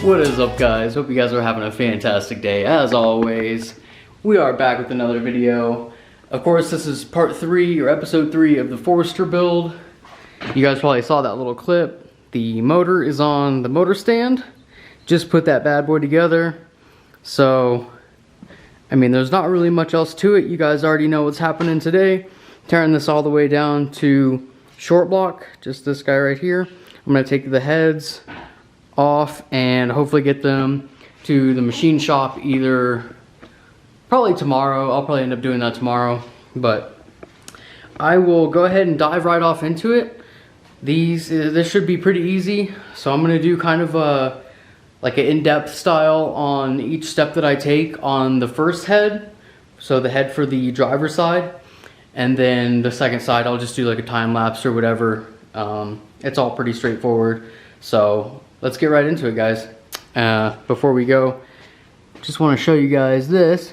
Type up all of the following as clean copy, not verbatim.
What is up, guys? Hope you guys are having a fantastic day. As always, we are back with another video. Of course, this is part 3 or episode 3 of the Forester build. You guys probably saw that little clip. The motor is on the motor stand. Just put that bad boy together. So, I mean, there's not really much else to it. You guys already know what's happening today. Tearing this all the way down to short block, just this guy right here. I'm gonna take the heads off and hopefully get them to the machine shop either probably tomorrow. I'll probably end up doing that tomorrow, but I will go ahead and dive right off into it. This should be pretty easy. So I'm gonna do kind of a like an in-depth style on each step that I take on the first head. So the head for the driver's side, and then the second side I'll just do like a time lapse or whatever. It's all pretty straightforward. So let's get right into it, guys. Before we go, just want to show you guys this.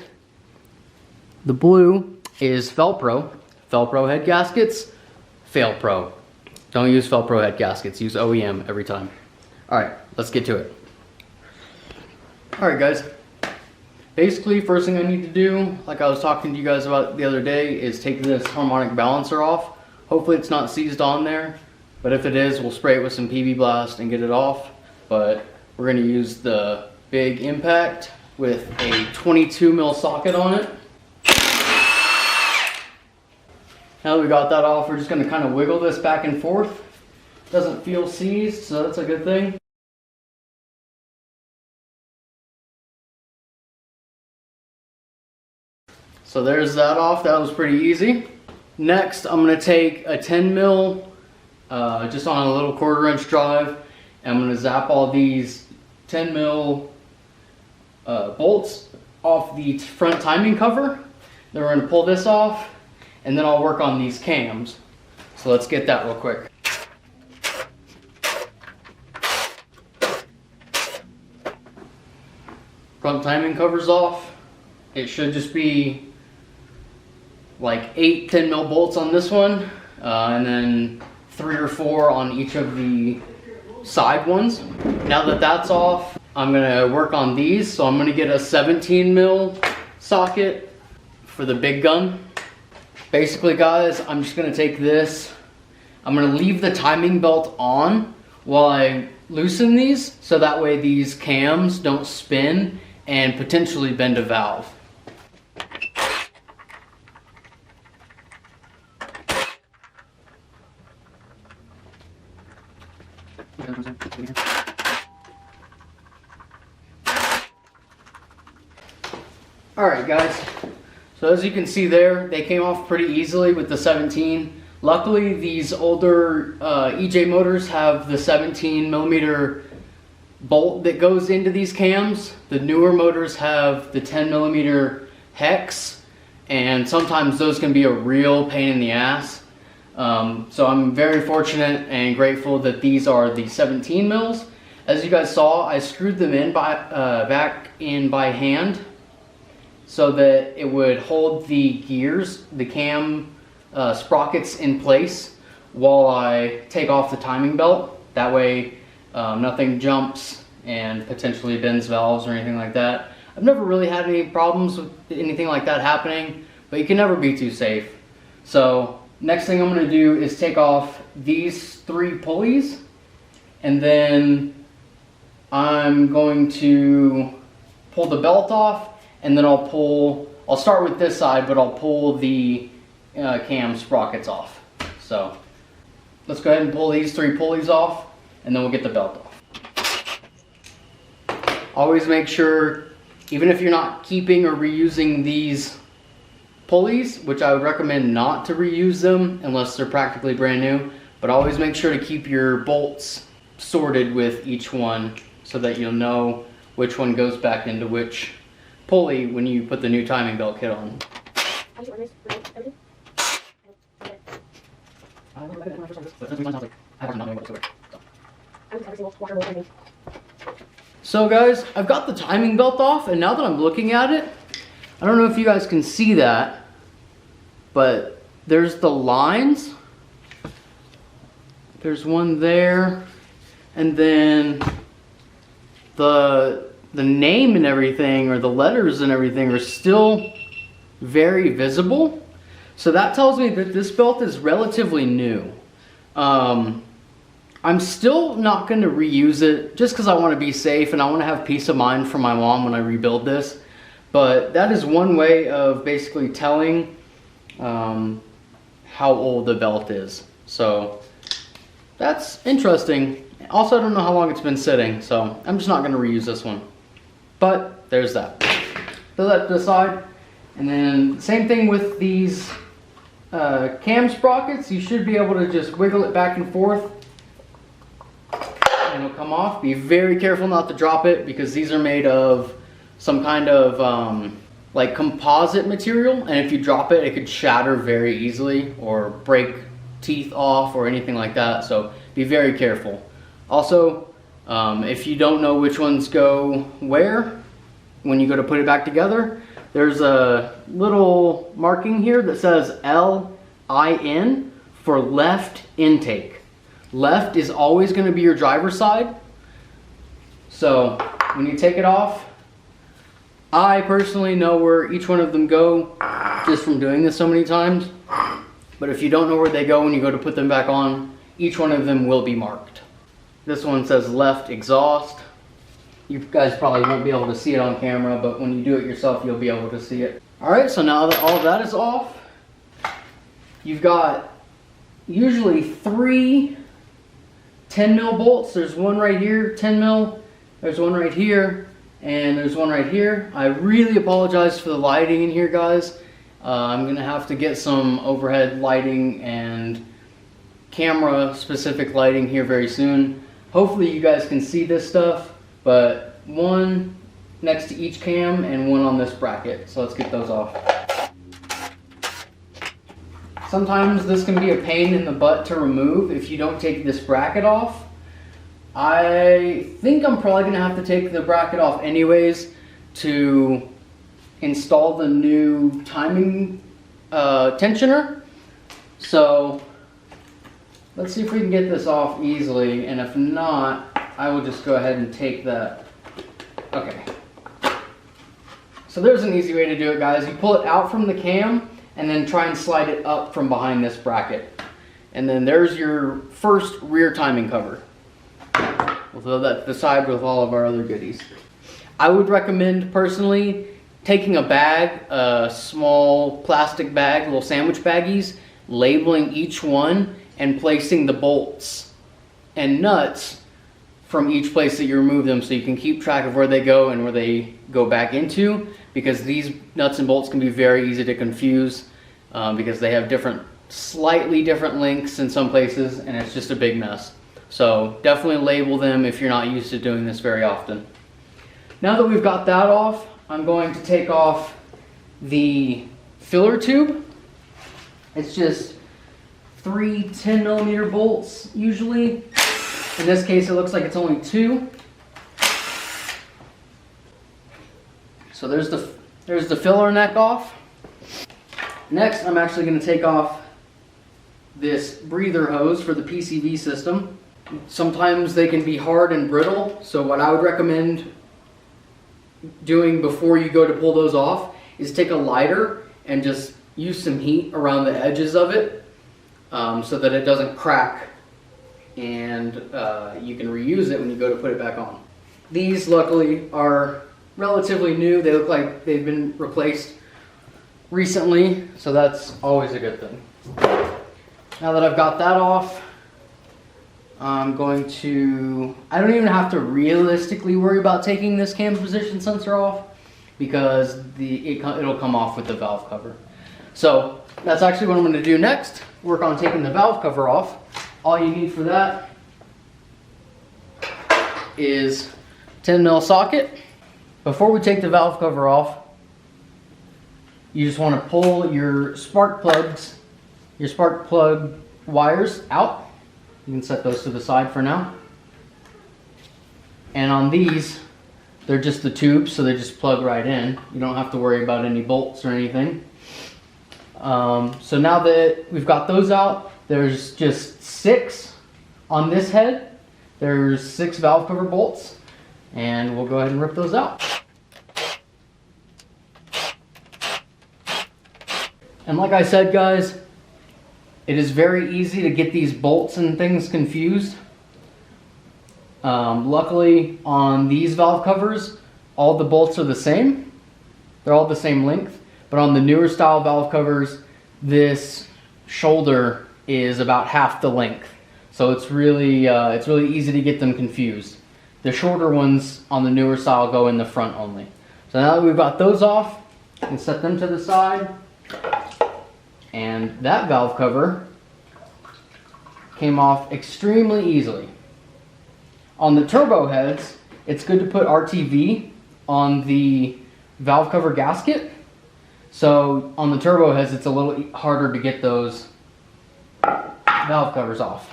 The blue is Felpro. Felpro head gaskets, Failpro. Don't use Felpro head gaskets, use OEM every time. Alright, let's get to it. Alright guys, basically first thing I need to do, like I was talking to you guys about the other day, is take this harmonic balancer off. Hopefully it's not seized on there, but if it is, we'll spray it with some PB Blast and get it off. But we're going to use the big impact with a 22 mil socket on it. Now that we got that off, we're just going to kind of wiggle this back and forth. Doesn't feel seized, so that's a good thing. So there's that off. That was pretty easy. Next, I'm going to take a 10 mil just on a little 1/4 inch drive. And I'm going to zap all these 10 mil bolts off the front timing cover. Then we're going to pull this off, and then I'll work on these cams. So let's get that real quick. Front timing cover's off. It should just be like 8 10 mil bolts on this one, and then 3 or 4 on each of the side ones. Now that that's off, I'm gonna work on these. So I'm gonna get a 17 mil socket for the big gun. Basically guys, I'm just gonna take this, I'm gonna leave the timing belt on while I loosen these, so that way these cams don't spin and potentially bend a valve. Alright guys, so as you can see there, they came off pretty easily with the 17. Luckily these older EJ motors have the 17 millimeter bolt that goes into these cams. The newer motors have the 10 millimeter hex, and sometimes those can be a real pain in the ass. So I'm very fortunate and grateful that these are the 17 mils. As you guys saw, I screwed them in back in by hand so that it would hold the gears, the cam sprockets in place while I take off the timing belt. That way nothing jumps and potentially bends valves or anything like that. I've never really had any problems with anything like that happening, but you can never be too safe. So next thing I'm going to do is take off these 3 pulleys, and then I'm going to pull the belt off, and then I'll start with this side, but I'll pull the cam sprockets off. So let's go ahead and pull these 3 pulleys off, and then we'll get the belt off. Always make sure, even if you're not keeping or reusing these pulleys, which I would recommend not to reuse them unless they're practically brand new, but always make sure to keep your bolts sorted with each one so that you'll know which one goes back into which pulley when you put the new timing belt kit on. So guys, I've got the timing belt off, and now that I'm looking at it, I don't know if you guys can see that, but there's the lines. There's one there, and then the name and everything, or the letters and everything, are still very visible. So that tells me that this belt is relatively new. I'm still not going to reuse it just because I want to be safe and I want to have peace of mind for my mom when I rebuild this. But that is one way of basically telling how old the belt is. So that's interesting. Also, I don't know how long it's been sitting, so I'm just not going to reuse this one. But there's that. Put that to the side. And then same thing with these cam sprockets. You should be able to just wiggle it back and forth and it'll come off. Be very careful not to drop it because these are made of some kind of like composite material, and if you drop it, it could shatter very easily or break teeth off or anything like that. So be very careful. Also, if you don't know which ones go where when you go to put it back together, there's a little marking here that says LIN for left intake. Left is always going to be your driver's side. So when you take it off, I personally know where each one of them go just from doing this so many times. But if you don't know where they go when you go to put them back on, each one of them will be marked. This one says left exhaust. You guys probably won't be able to see it on camera, but when you do it yourself, you'll be able to see it. All right, so now that all of that is off, you've got usually 3 10 mil bolts. There's one right here, 10 mil. There's one right here, and there's one right here. I really apologize for the lighting in here, guys. I'm gonna have to get some overhead lighting and camera specific lighting here very soon. Hopefully you guys can see this stuff, but one next to each cam and one on this bracket. So let's get those off. Sometimes this can be a pain in the butt to remove if you don't take this bracket off. I think I'm probably gonna have to take the bracket off anyways to install the new timing tensioner. So let's see if we can get this off easily, and if not, I will just go ahead and take that. Okay. So there's an easy way to do it, guys. You pull it out from the cam and then try and slide it up from behind this bracket. And then there's your first rear timing cover. We'll throw that to the side with all of our other goodies. I would recommend personally taking a bag, a small plastic bag, little sandwich baggies, labeling each one and placing the bolts and nuts from each place that you remove them, so you can keep track of where they go and where they go back into, because these nuts and bolts can be very easy to confuse because they have slightly different lengths in some places, and it's just a big mess. So definitely label them if you're not used to doing this very often. Now that we've got that off, I'm going to take off the filler tube. It's just 3 10mm bolts usually. In this case, it looks like it's only 2. So there's the filler neck off. Next, I'm actually going to take off this breather hose for the PCV system. Sometimes they can be hard and brittle, so what I would recommend doing before you go to pull those off is take a lighter and just use some heat around the edges of it so that it doesn't crack, and you can reuse it when you go to put it back on. These luckily are relatively new. They look like they've been replaced recently, so that's always a good thing. Now that I've got that off, I'm going to, I don't even have to realistically worry about taking this cam position sensor off because it'll come off with the valve cover. So that's actually what I'm going to do next, work on taking the valve cover off. All you need for that is 10mm socket. Before we take the valve cover off, you just want to pull your spark plug wires out. You can set those to the side for now. And on these, they're just the tubes, so they just plug right in. You don't have to worry about any bolts or anything. So now that we've got those out, there's just 6 on this head. There's 6 valve cover bolts. and we'll go ahead and rip those out. And like I said, guys, it is very easy to get these bolts and things confused. Luckily, on these valve covers, all the bolts are the same. They're all the same length. But on the newer style valve covers, this shoulder is about half the length. So it's really easy to get them confused. The shorter ones on the newer style go in the front only. So now that we've got those off, we can set them to the side. And that valve cover came off extremely easily. On the turbo heads, it's good to put RTV on the valve cover gasket. So on the turbo heads, it's a little harder to get those valve covers off.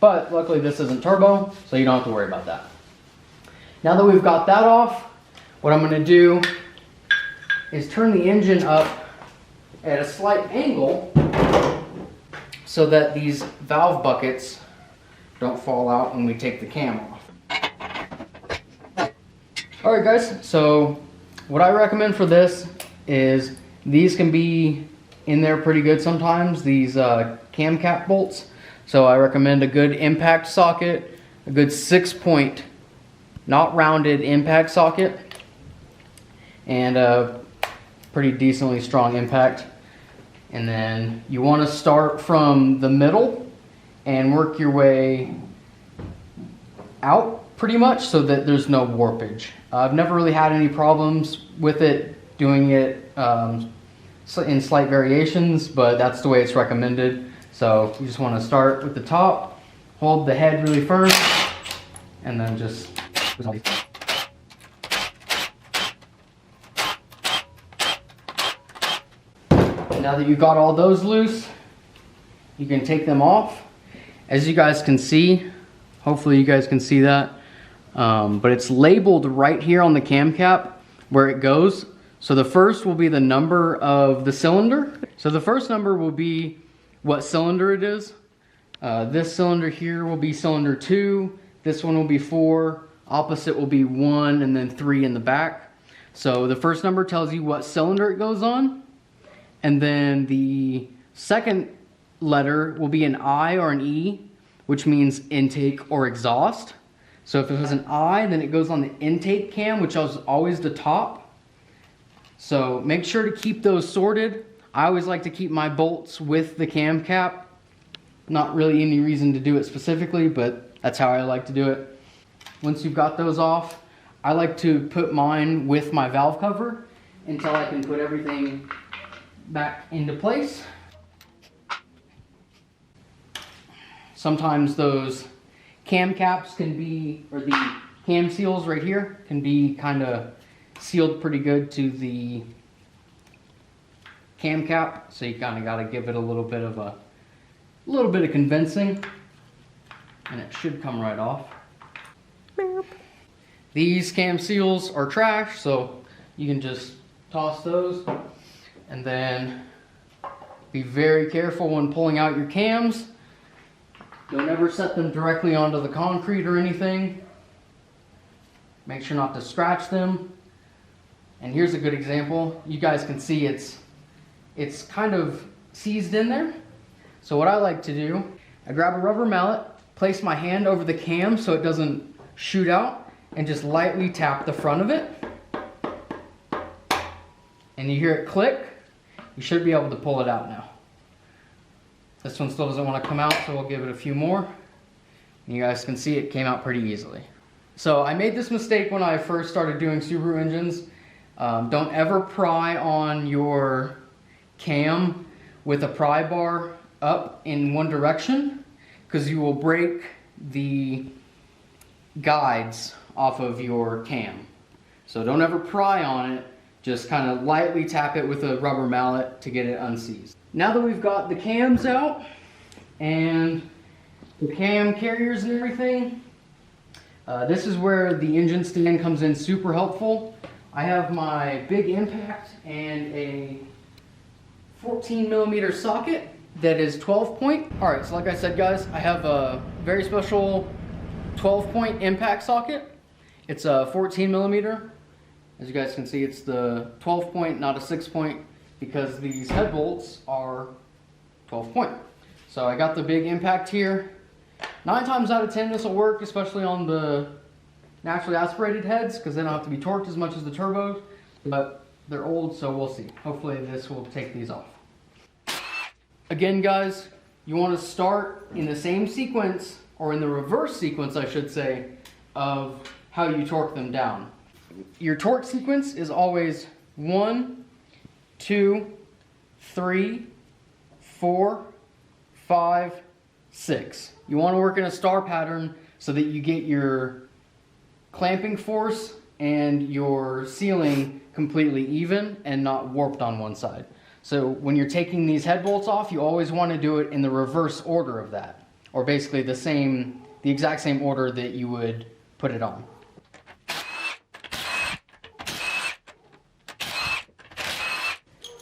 But luckily this isn't turbo, so you don't have to worry about that. Now that we've got that off, what I'm going to do is turn the engine up at a slight angle so that these valve buckets don't fall out when we take the cam off. Alright guys, so what I recommend for this is these can be in there pretty good sometimes, these cam cap bolts. So I recommend a good impact socket, a good 6-point, not rounded impact socket, and a pretty decently strong impact. And then you want to start from the middle and work your way out pretty much so that there's no warpage. I've never really had any problems with it, doing it in slight variations, but that's the way it's recommended. So you just want to start with the top, hold the head really firm, and then just... Now that you've got all those loose, you can take them off. As you guys can see, hopefully you guys can see that, but it's labeled right here on the cam cap where it goes. So the first will be the number of the cylinder. So the first number will be what cylinder it is. This cylinder here will be cylinder 2. This one will be 4. Opposite will be 1, and then 3 in the back. So the first number tells you what cylinder it goes on. And then the second letter will be an I or an E, which means intake or exhaust. So if it was an I, then it goes on the intake cam, which is always the top. So make sure to keep those sorted. I always like to keep my bolts with the cam cap. Not really any reason to do it specifically, but that's how I like to do it. Once you've got those off, I like to put mine with my valve cover until I can put everything back into place. Sometimes those cam caps can be, or the cam seals right here, can be kind of sealed pretty good to the cam cap, so you kind of got to give it a little bit of convincing, and it should come right off. These cam seals are trash, so you can just toss those. And then be very careful when pulling out your cams. Don't ever set them directly onto the concrete or anything. Make sure not to scratch them. And here's a good example. You guys can see it's kind of seized in there. So what I like to do, I grab a rubber mallet, place my hand over the cam so it doesn't shoot out, and just lightly tap the front of it. And you hear it click. You should be able to pull it out now. This one still doesn't want to come out, so we'll give it a few more. And you guys can see it came out pretty easily. So I made this mistake when I first started doing Subaru engines. Don't ever pry on your cam with a pry bar up in one direction, because you will break the guides off of your cam. So don't ever pry on it. Just kind of lightly tap it with a rubber mallet to get it unseized. Now that we've got the cams out and the cam carriers and everything, this is where the engine stand comes in super helpful. I have my big impact and a 14mm socket that is 12-point. Alright, so like I said guys, I have a very special 12-point impact socket. It's a 14 millimeter. As you guys can see, it's the 12 point, not a 6 point, because these head bolts are 12 point. So I got the big impact here. 9 times out of 10 this will work, especially on the naturally aspirated heads, because they don't have to be torqued as much as the turbos, but they're old, so we'll see. Hopefully this will take these off. Again, guys, you want to start in the same sequence, or in the reverse sequence, I should say, of how you torque them down. Your torque sequence is always 1, 2, 3, 4, 5, 6. You want to work in a star pattern so that you get your clamping force and your sealing completely even and not warped on one side. So when you're taking these head bolts off, you always want to do it in the reverse order of that, or basically the exact same order that you would put it on.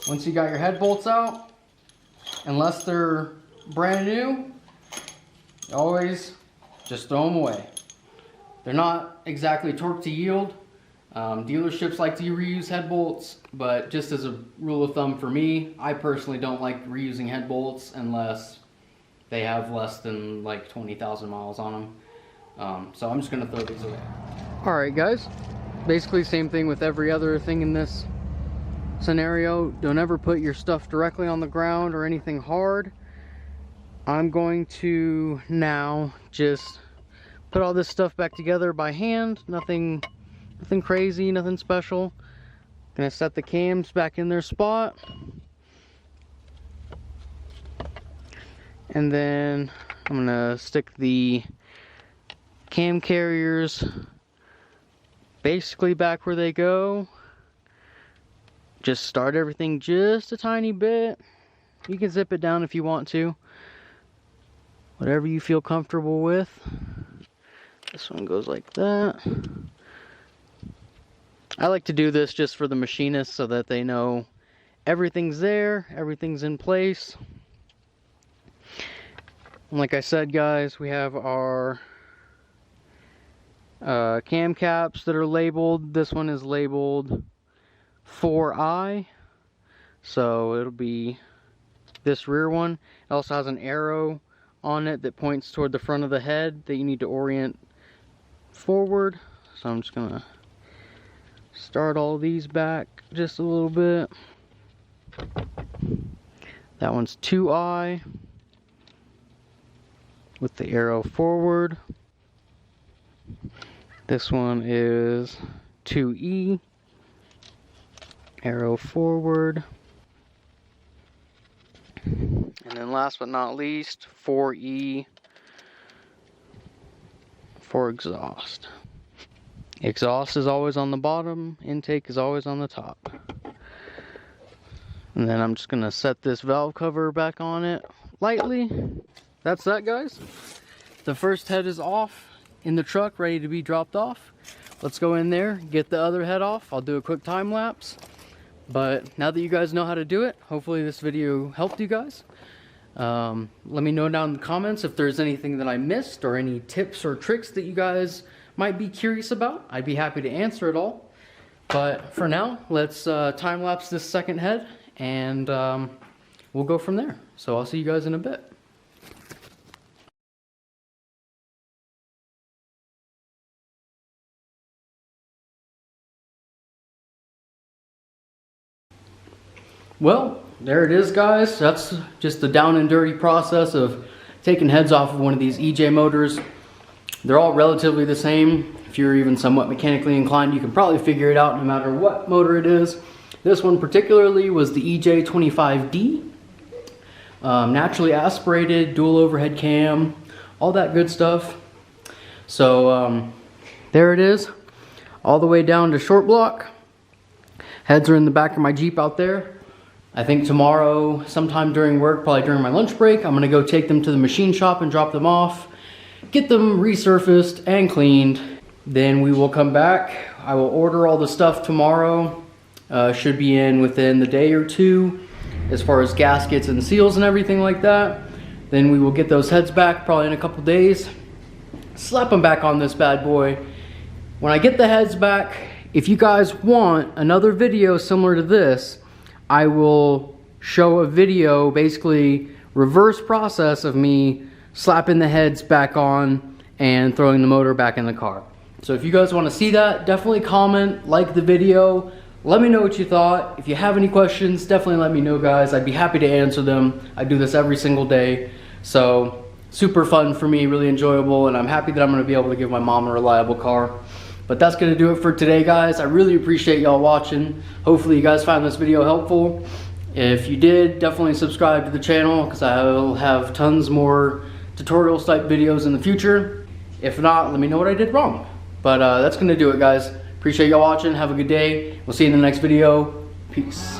Once you got your head bolts out, unless they're brand new, always just throw them away. They're not exactly torque to yield. Dealerships like to reuse head bolts, but just as a rule of thumb for me, I personally don't like reusing head bolts unless they have less than like 20,000 miles on them. So I'm just gonna throw these away. Alright guys, basically same thing with every other thing in this scenario. Don't ever put your stuff directly on the ground or anything hard. I'm going to now just put all this stuff back together by hand. Nothing crazy, nothing special. Gonna set the cams back in their spot, and then I'm gonna stick the cam carriers basically back where they go. Just start everything just a tiny bit. You can zip it down if you want to. Whatever you feel comfortable with. This one goes like that. I like to do this just for the machinists so that they know everything's there, everything's in place. And like I said, guys, we have our cam caps that are labeled. This one is labeled 4I, so it'll be this rear one. It also has an arrow on it that points toward the front of the head that you need to orient forward. So I'm just gonna start all these back just a little bit. That one's 2I with the arrow forward. This one is 2E, arrow forward. And then last but not least, 4E for exhaust. Exhaust is always on the bottom, intake is always on the top. And then I'm just gonna set this valve cover back on it lightly. That's that, guys. The first head is off in the truck, ready to be dropped off. Let's go in there, get the other head off. I'll do a quick time lapse. But now that you guys know how to do it, hopefully this video helped you guys. Let me know down in the comments if there's anything that I missed or any tips or tricks that you guys might be curious about. I'd be happy to answer it all. But for now, let's time lapse this second head, and we'll go from there. So I'll see you guys in a bit. Well, there it is, guys. That's just the down and dirty process of taking heads off of one of these EJ motors. They're all relatively the same. If you're even somewhat mechanically inclined, you can probably figure it out no matter what motor it is. This one particularly was the EJ25D. Naturally aspirated, dual overhead cam, all that good stuff. So there it is, all the way down to short block. Heads are in the back of my Jeep out there. I think tomorrow, sometime during work, probably during my lunch break, I'm gonna go take them to the machine shop and drop them off, get them resurfaced and cleaned. Then we will come back. I will order all the stuff tomorrow. Should be in within the day or two, as far as gaskets and seals and everything like that. Then we will get those heads back probably in a couple days, slap them back on this bad boy, When I get the heads back, if you guys want another video similar to this, I will show a video, basically reverse process of me slapping the heads back on and throwing the motor back in the car. So if you guys want to see that, definitely comment, like the video, let me know what you thought. If you have any questions, definitely let me know, guys. I'd be happy to answer them. I do this every single day, so super fun for me, really enjoyable, and I'm happy that I'm going to be able to give my mom a reliable car. But that's going to do it for today, guys. I really appreciate y'all watching. Hopefully you guys found this video helpful. If you did, definitely subscribe to the channel, because I will have tons more tutorials type videos in the future. If not, let me know what I did wrong. But that's going to do it, guys. Appreciate y'all watching. Have a good day. We'll see you in the next video. Peace.